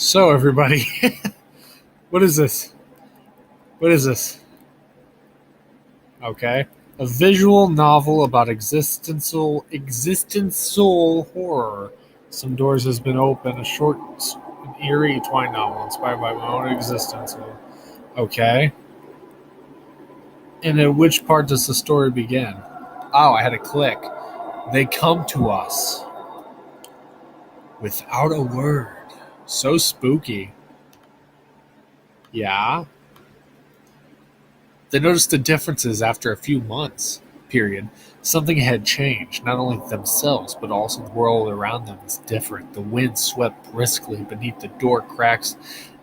So, everybody, what is this? What is this? Okay. A visual novel about existential horror. Some doors has been opened. A short and eerie twine novel inspired by my own existence. Okay. And at which part does the story begin? Oh, I had a click. They come to us without a word. So spooky. Yeah. They noticed the differences after a few months, period. Something had changed, not only themselves, but also the world around them was different. The wind swept briskly beneath the door cracks,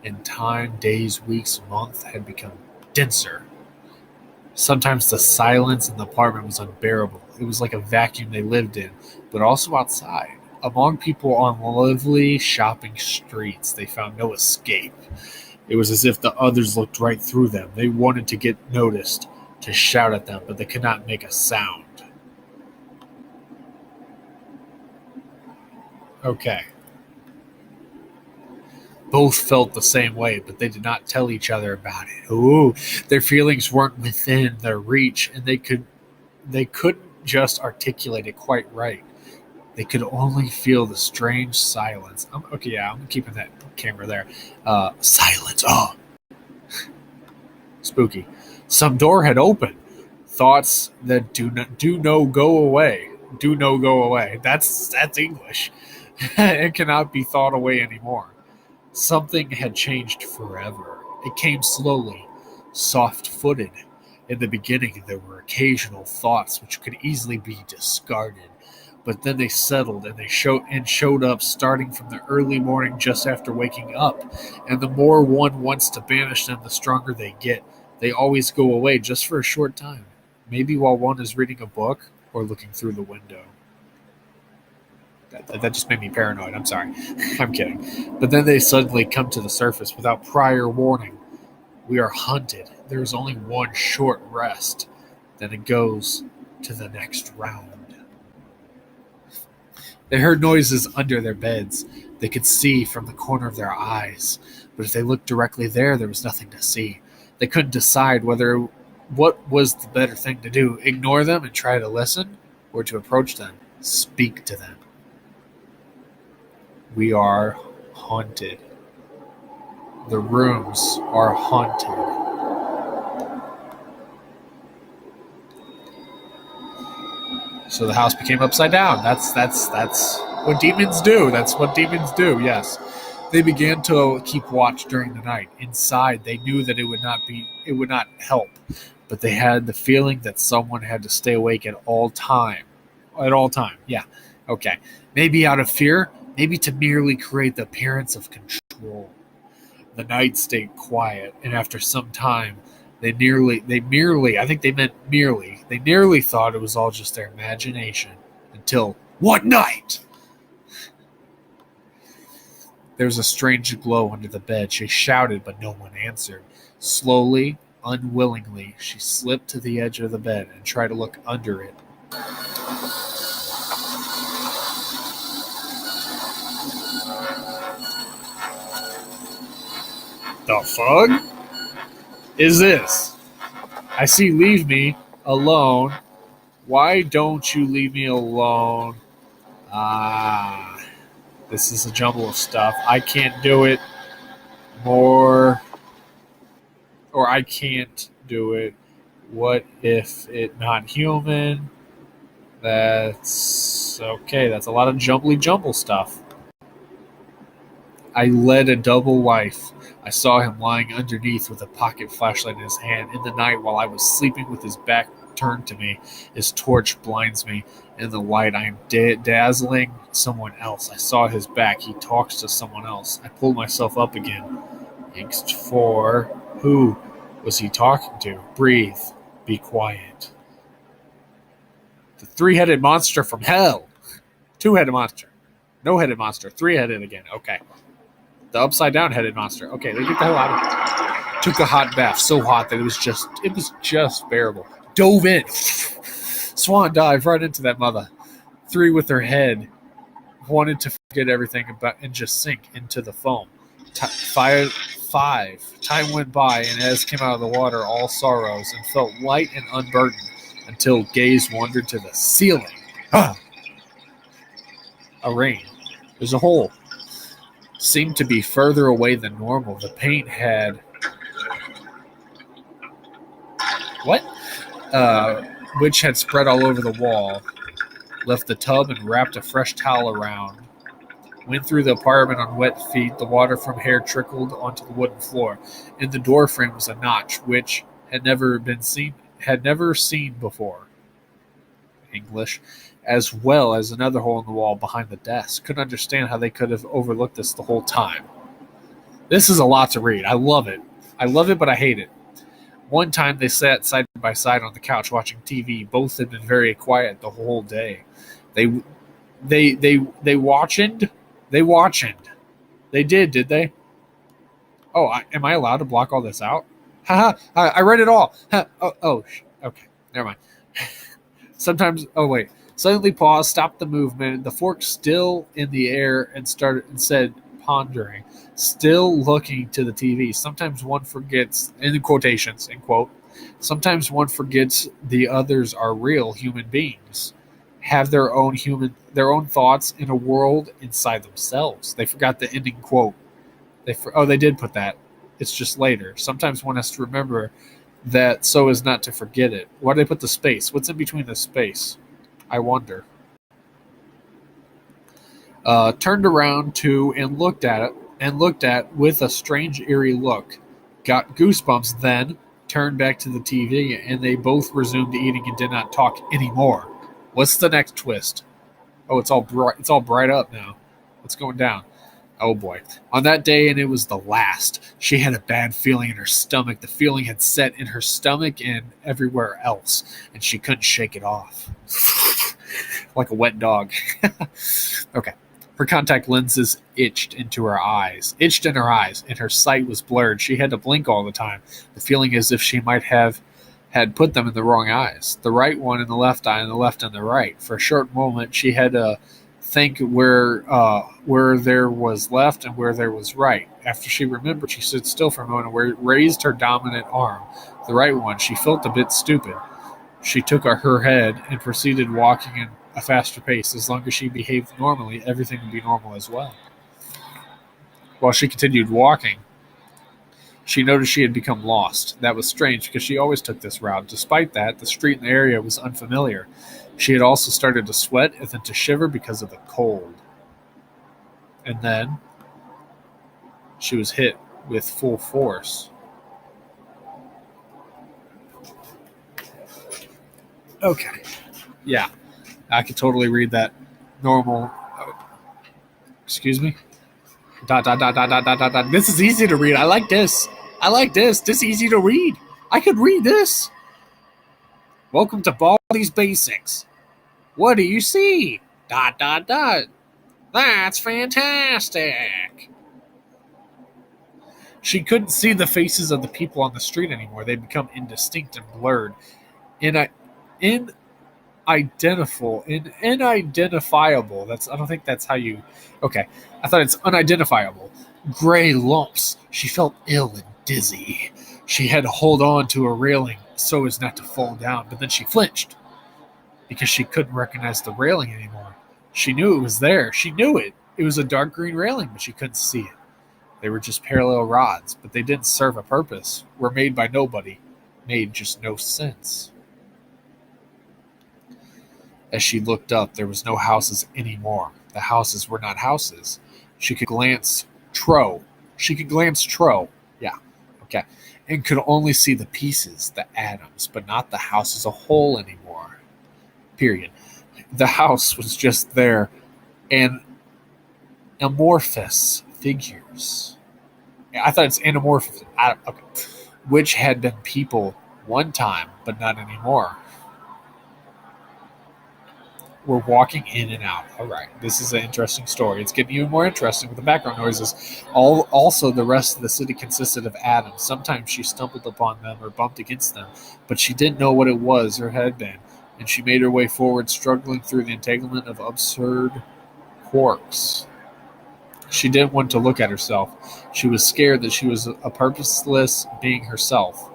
and time, days, weeks, months had become denser. Sometimes the silence in the apartment was unbearable. It was like a vacuum they lived in, but also outside. Among people on lively shopping streets, they found no escape. It was as if the others looked right through them. They wanted to get noticed, to shout at them, but they could not make a sound. Okay. Both felt the same way, but they did not tell each other about it. Ooh, their feelings weren't within their reach, and they couldn't just articulate it quite right. They could only feel the strange silence. Okay, yeah, I'm keeping that camera there. Silence. Oh, spooky. Some door had opened. Thoughts that do no go away. Do no go away. That's English. It cannot be thought away anymore. Something had changed forever. It came slowly, soft-footed. In the beginning, there were occasional thoughts which could easily be discarded, but then they settled and showed up starting from the early morning just after waking up. And the more one wants to banish them, the stronger they get. They always go away just for a short time, maybe while one is reading a book or looking through the window. That just made me paranoid. I'm sorry. I'm kidding. But then they suddenly come to the surface without prior warning. We are hunted. There is only one short rest. Then it goes to the next round. They heard noises under their beds. They could see from the corner of their eyes. But if they looked directly there was nothing to see. They couldn't decide what was the better thing to do, ignore them and try to listen, or to approach them, speak to them. We are haunted. The rooms are haunted. So the house became upside down. That's what demons do. That's what demons do. Yes. They began to keep watch during the night. Inside, they knew that it would not help, but they had the feeling that someone had to stay awake at all time. At all time. Yeah. Okay. Maybe out of fear, maybe to merely create the appearance of control. The night stayed quiet, and after some time, they merely, I think they meant merely, they nearly thought it was all just their imagination. Until one night! There was a strange glow under the bed. She shouted, but no one answered. Slowly, unwillingly, she slipped to the edge of the bed and tried to look under it. The fuck is this? I see leave me alone. Why don't you leave me alone? This is a jumble of stuff. I can't do it more. Or I can't do it. What if it not human? That's okay. That's a lot of jumbly jumble stuff. I led a double life. I saw him lying underneath with a pocket flashlight in his hand in the night while I was sleeping with his back turned to me. His torch blinds me. In the light, I am dazzling someone else. I saw his back. He talks to someone else. I pulled myself up again. Angst 4. Who was he talking to? Breathe. Be quiet. The three-headed monster from hell. Two-headed monster. No-headed monster. Three-headed again. Okay. The upside-down headed monster. Okay, they get the hell out of it. Took a hot bath, so hot that it was just bearable. Dove in. Swan dive right into that mother. Three with her head. Wanted to forget everything about and just sink into the foam. Time went by, and as came out of the water, all sorrows, and felt light and unburdened, until gaze wandered to the ceiling. Ah! A rain. There's a hole. Seemed to be further away than normal. The paint had what? Which had spread all over the wall. Left the tub and wrapped a fresh towel around. Went through the apartment on wet feet. The water from hair trickled onto the wooden floor. In the door frame was a notch which had never seen before. English, as well as another hole in the wall behind the desk. Couldn't understand how they could have overlooked this the whole time. This is a lot to read. I love it. But I hate it. One time they sat side by side on the couch watching TV. Both had been very quiet the whole day. They watched. They did they? Oh, am I allowed to block all this out? Haha, I read it all. Okay, never mind. Sometimes, suddenly paused, stopped the movement, the fork still in the air, and said, pondering, still looking to the TV. Sometimes one forgets, in quotations, end quote, sometimes one forgets the others are real human beings, have their own thoughts in a world inside themselves. They forgot the ending quote. They did put that. It's just later. Sometimes one has to remember that so as not to forget it. Why did they put the space? What's in between the space? I wonder. Turned around to and looked at with a strange eerie look. Got goosebumps then, turned back to the TV, and they both resumed eating and did not talk anymore. What's the next twist? Oh, it's all bright up now. What's going down? Oh boy. On that day, and it was the last, she had a bad feeling in her stomach. The feeling had set in her stomach and everywhere else, and she couldn't shake it off. Like a wet dog. Okay. Her contact lenses itched in her eyes, and her sight was blurred. She had to blink all the time, the feeling as if she might have had put them in the wrong eyes. The right one in the left eye and the left in the right. For a short moment, she had to think where there was left and where there was right. After she remembered, she stood still for a moment and raised her dominant arm, the right one. She felt a bit stupid. She took her head and proceeded walking in a faster pace. As long as she behaved normally, everything would be normal as well. While she continued walking, she noticed she had become lost. That was strange because she always took this route. Despite that, the street in the area was unfamiliar. She had also started to sweat and then to shiver because of the cold. And then she was hit with full force. Okay. Yeah. I could totally read that normal. Excuse me? ... This is easy to read. I like this. This is easy to read. I could read this. Welcome to Baldi's Basics. What do you see? ... That's fantastic. She couldn't see the faces of the people on the street anymore. They'd become indistinct and blurred. Unidentifiable. I don't think that's how you. Okay, I thought it's unidentifiable. Gray lumps. She felt ill and dizzy. She had to hold on to a railing so as not to fall down, but then she flinched because she couldn't recognize the railing anymore. She knew it was there. She knew it. It was a dark green railing, but she couldn't see it. They were just parallel rods, but they didn't serve a purpose. Were made by nobody. Made just no sense. As she looked up, there was no houses anymore. The houses were not houses. She could glance Tro. Yeah, okay. And could only see the pieces, the atoms, but not the house as a whole anymore. Period. The house was just there, and amorphous figures. I thought it's anamorphous. Okay. Which had been people one time, but not anymore. We're walking in and out. All right, this is an interesting story. It's getting even more interesting with the background noises. Also, the rest of the city consisted of atoms. Sometimes she stumbled upon them or bumped against them, but she didn't know what it was or had been, and she made her way forward, struggling through the entanglement of absurd quarks. She didn't want to look at herself. She was scared that she was a purposeless being herself.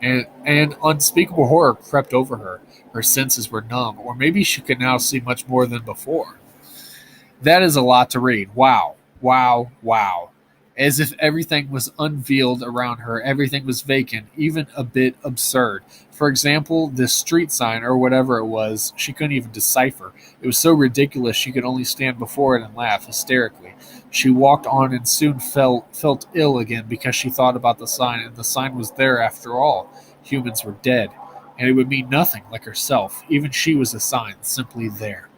And unspeakable horror crept over her. Her senses were numb, or maybe she could now see much more than before. That is a lot to read. Wow. Wow. Wow. As if everything was unveiled around her, everything was vacant, even a bit absurd. For example, this street sign, or whatever it was, she couldn't even decipher. It was so ridiculous she could only stand before it and laugh hysterically. She walked on and soon felt ill again because she thought about the sign, and the sign was there after all. Humans were dead, and it would mean nothing like herself. Even she was a sign, simply there.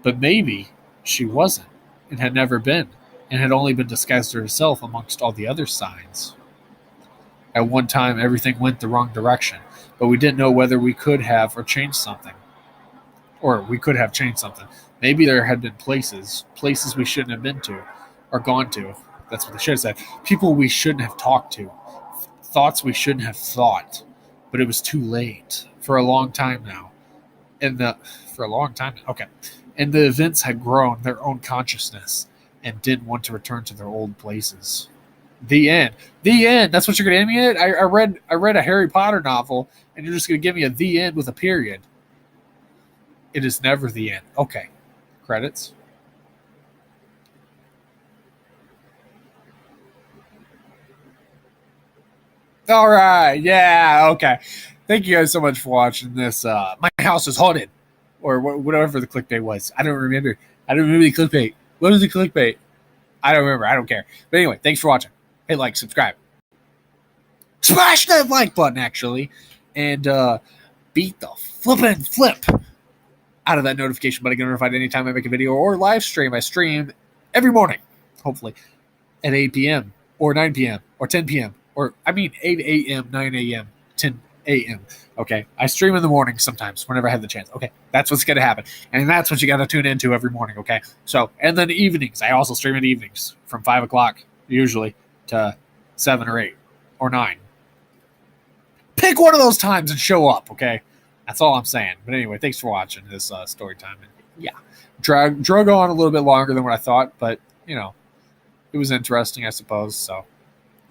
But maybe she wasn't, and had never been, and had only been disguised to herself amongst all the other signs. At one time, everything went the wrong direction, but we didn't know whether we could have or changed something. Or we could have changed something. Maybe there had been places we shouldn't have been to, or gone to. That's what they should have said. People we shouldn't have talked to, thoughts we shouldn't have thought. But it was too late for a long time now. And the for a long time, okay. And the events had grown their own consciousness and didn't want to return to their old places. The end. The end. That's what you're gonna end me at? I read a Harry Potter novel, and you're just gonna give me a the end with a period. It is never the end. Okay. Credits. All right. Yeah. Okay. Thank you guys so much for watching this. My house is haunted, or whatever the clickbait was. I don't remember. I don't remember the clickbait. What was the clickbait? I don't remember. I don't care. But anyway, thanks for watching. Hit like, subscribe, smash that like button actually, and beat the flippin' flip out of that notification button. Get notified anytime I make a video or live stream. I stream every morning, hopefully at 8 p.m. or 9 p.m. or 10 p.m. or I mean 8 a.m., 9 a.m., 10 a.m. Okay, I stream in the morning sometimes whenever I have the chance. Okay, that's what's gonna happen, and that's what you got to tune into every morning. Okay, so and then evenings, I also stream in the evenings from 5 o'clock usually to 7 or 8 or 9. Pick one of those times and show up. Okay, that's all I'm saying. But anyway, thanks for watching this story time. And yeah, drug on a little bit longer than what I thought, but it was interesting, I suppose. So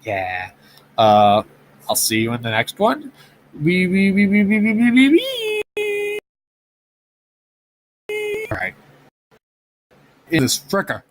yeah, I'll see you in the next one. All right, in this fricker.